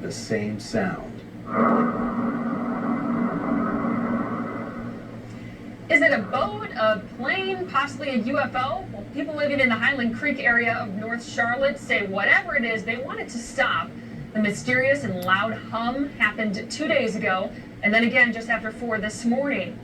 the same sound. Is it a boat, a plane, possibly a UFO? Well, people living in the Highland Creek area of North Charlotte say whatever it is, they want it to stop. The mysterious and loud hum happened 2 days ago, and then again just after 4 this morning.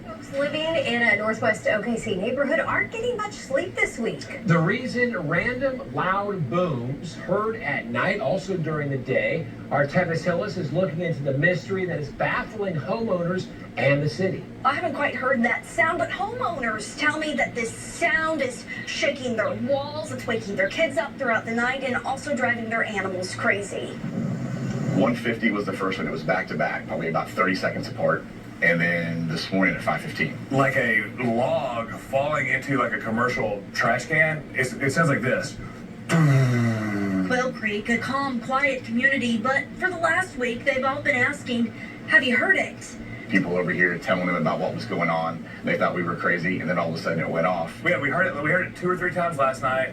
Folks living in a northwest OKC neighborhood aren't getting much sleep this week. The reason: random loud booms heard at night, also during the day. Our Tevis Hillis is looking into the mystery that is baffling homeowners and the city. I haven't quite heard that sound, but homeowners tell me that this sound is shaking their walls, it's waking their kids up throughout the night, and also driving their animals crazy. 150 was the first one. It was back to back, probably about 30 seconds apart. And then this morning at 5:15. Like a log falling into like a commercial trash can. It sounds like this. Quail Creek, a calm, quiet community, but for the last week, they've all been asking, have you heard it? People over here telling them about what was going on. They thought we were crazy, and then all of a sudden it went off. Yeah, we heard it. We heard it 2 or 3 times last night.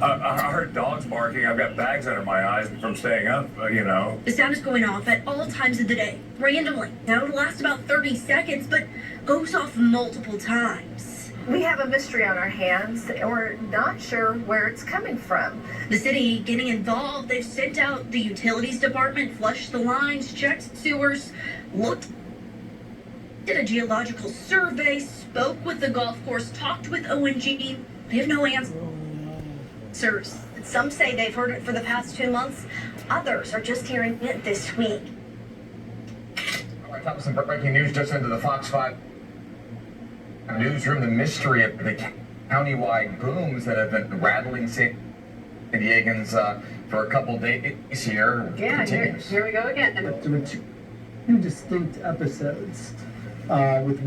I heard dogs barking. I've got bags under my eyes from staying up, you know. The sound is going off at all times of the day, randomly. Now it'll last about 30 seconds, but goes off multiple times. We have a mystery on our hands, and we're not sure where it's coming from. The city getting involved. They've sent out the utilities department, flushed the lines, checked sewers, looked did a geological survey, spoke with the golf course, talked with ONG. They have no answers. Some say they've heard it for the past 2 months. Others are just hearing it this week. All right, top of some breaking news just into the Fox 5 newsroom. The mystery of the countywide booms that have been rattling San Diegans for a couple days here. Yeah, here we go again. There were two distinct episodes with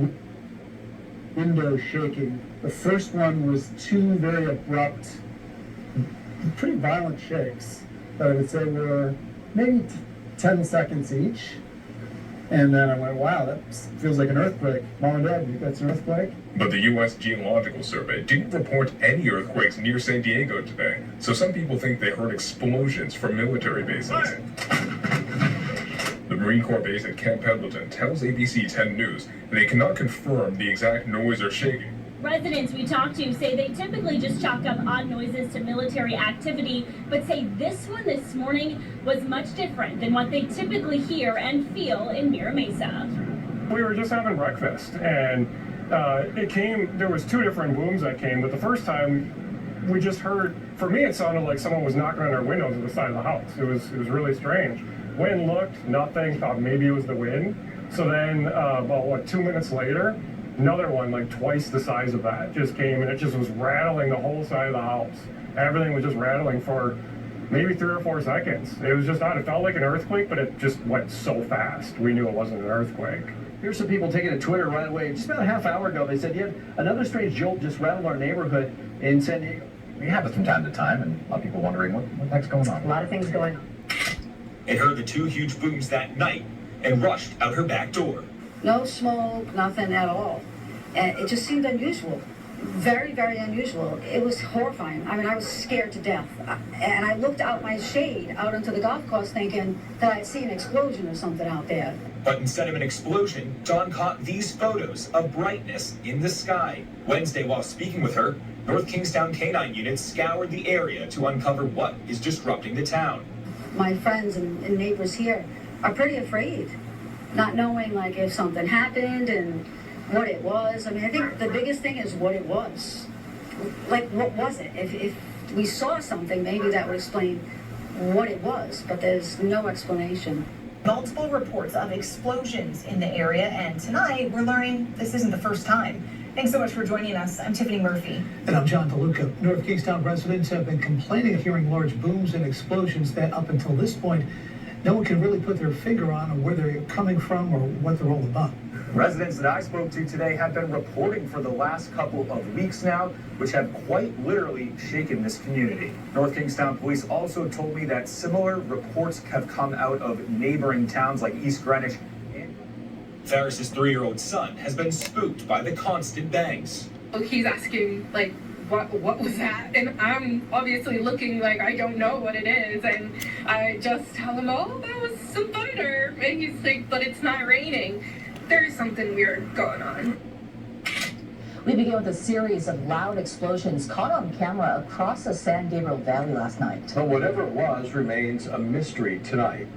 windows shaking. The first one was 2 very abrupt, pretty violent shakes that I would say were maybe 10 seconds each. And then I went, wow, that feels like an earthquake. Mom and Dad, you think that's an earthquake? But the U.S. Geological Survey didn't report any earthquakes near San Diego today, so some people think they heard explosions from military bases. The Marine Corps base at Camp Pendleton tells ABC 10 News they cannot confirm the exact noise or shaking. Residents we talked to say they typically just chalk up odd noises to military activity, but say this one this morning was much different than what they typically hear and feel in Mira Mesa. We were just having breakfast, and there was 2 different booms that came, but the first time we just heard, for me it sounded like someone was knocking on our windows at the side of the house. It was really strange. Went and looked, nothing, thought maybe it was the wind. So then about 2 minutes later, another one, like twice the size of that, just came, and it just was rattling the whole side of the house. Everything was just rattling for maybe 3 or 4 seconds. It was just odd. It felt like an earthquake, but it just went so fast. We knew it wasn't an earthquake. Here's some people taking to Twitter right away. Just about a half hour ago, they said, yeah, another strange jolt just rattled our neighborhood in San Diego. It happens from time to time, and a lot of people wondering what the heck's going on. A lot of things going on. It heard the 2 huge booms that night and rushed out her back door. No smoke, nothing at all. And it just seemed unusual. Very, very unusual. It was horrifying. I mean, I was scared to death. And I looked out my shade out into the golf course thinking that I'd see an explosion or something out there. But instead of an explosion, Dawn caught these photos of brightness in the sky. Wednesday, while speaking with her, North Kingstown Canine units scoured the area to uncover what is disrupting the town. My friends and neighbors here are pretty afraid, not knowing like if something happened and what it was. I mean, I think the biggest thing is what it was. Like, what was it? If we saw something, maybe that would explain what it was, but there's no explanation. Multiple reports of explosions in the area, and tonight we're learning this isn't the first time. Thanks so much for joining us. I'm Tiffany Murphy. And I'm John DeLuca. North Kingstown residents have been complaining of hearing large booms and explosions that up until this point, no one can really put their finger on where they're coming from or what they're all about. Residents that I spoke to today have been reporting for the last couple of weeks now, which have quite literally shaken this community. North Kingstown police also told me that similar reports have come out of neighboring towns like East Greenwich. Ferris's 3-year-old son has been spooked by the constant bangs. He's asking, like, what was that? And I'm obviously looking like I don't know what it is, and I just tell him, oh, that was some thunder, and he's like, but it's not raining. There's something weird going on. We begin with a series of loud explosions caught on camera across the San Gabriel Valley last night. But whatever it was remains a mystery tonight.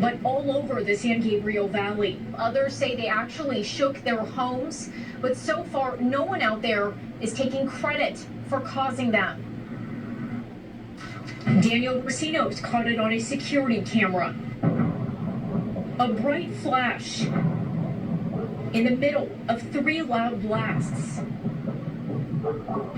But all over the San Gabriel Valley. Others say they actually shook their homes, but so far no one out there is taking credit for causing them. Daniel Racino's caught it on a security camera. A bright flash in the middle of 3 loud blasts.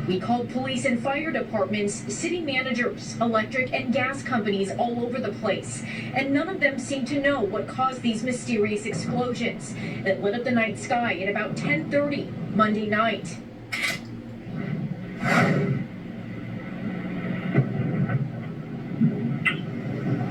We called police and fire departments, city managers, electric and gas companies all over the place, and none of them seemed to know what caused these mysterious explosions that lit up the night sky at about 10:30 Monday night.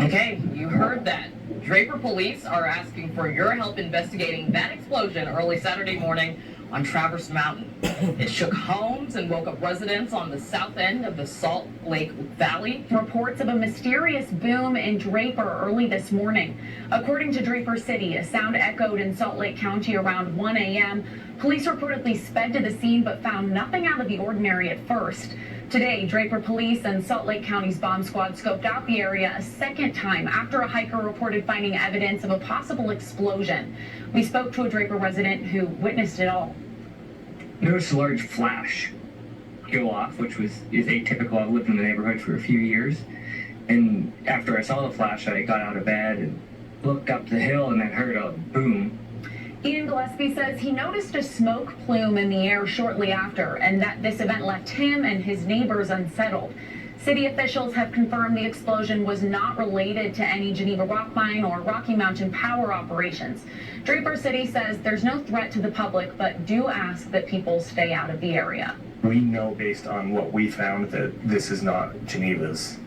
Okay, you heard that. Draper police are asking for your help investigating that explosion early Saturday morning on Traverse Mountain. It shook homes and woke up residents on the south end of the Salt Lake Valley. Reports of a mysterious boom in Draper early this morning. According to Draper City, a sound echoed in Salt Lake County around 1 a.m. Police reportedly sped to the scene but found nothing out of the ordinary at first. Today, Draper Police and Salt Lake County's bomb squad scoped out the area a second time after a hiker reported finding evidence of a possible explosion. We spoke to a Draper resident who witnessed it all. Noticed a large flash go off, which is atypical. I've lived in the neighborhood for a few years. And after I saw the flash, I got out of bed and looked up the hill and then heard a boom. Ian Gillespie says he noticed a smoke plume in the air shortly after, and that this event left him and his neighbors unsettled. City officials have confirmed the explosion was not related to any Geneva rock mine or Rocky Mountain power operations. Draper City says there's no threat to the public, but do ask that people stay out of the area. We know based on what we found that this is not Geneva's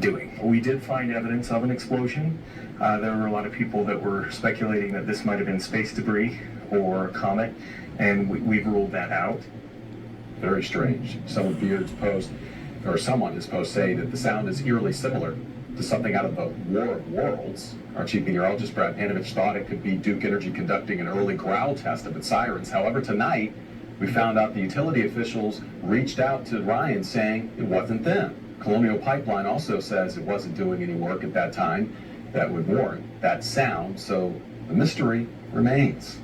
doing. We did find evidence of an explosion. There were a lot of people that were speculating that this might have been space debris or a comet, and we've ruled that out. Very strange. Some of Beard's post, or someone in his post, say that the sound is eerily similar to something out of the War of Worlds. Our chief meteorologist, Brad Panovich, thought it could be Duke Energy conducting an early growl test of its sirens. However, tonight, we found out the utility officials reached out to Ryan saying it wasn't them. Colonial Pipeline also says it wasn't doing any work at that time that would warrant that sound, so the mystery remains.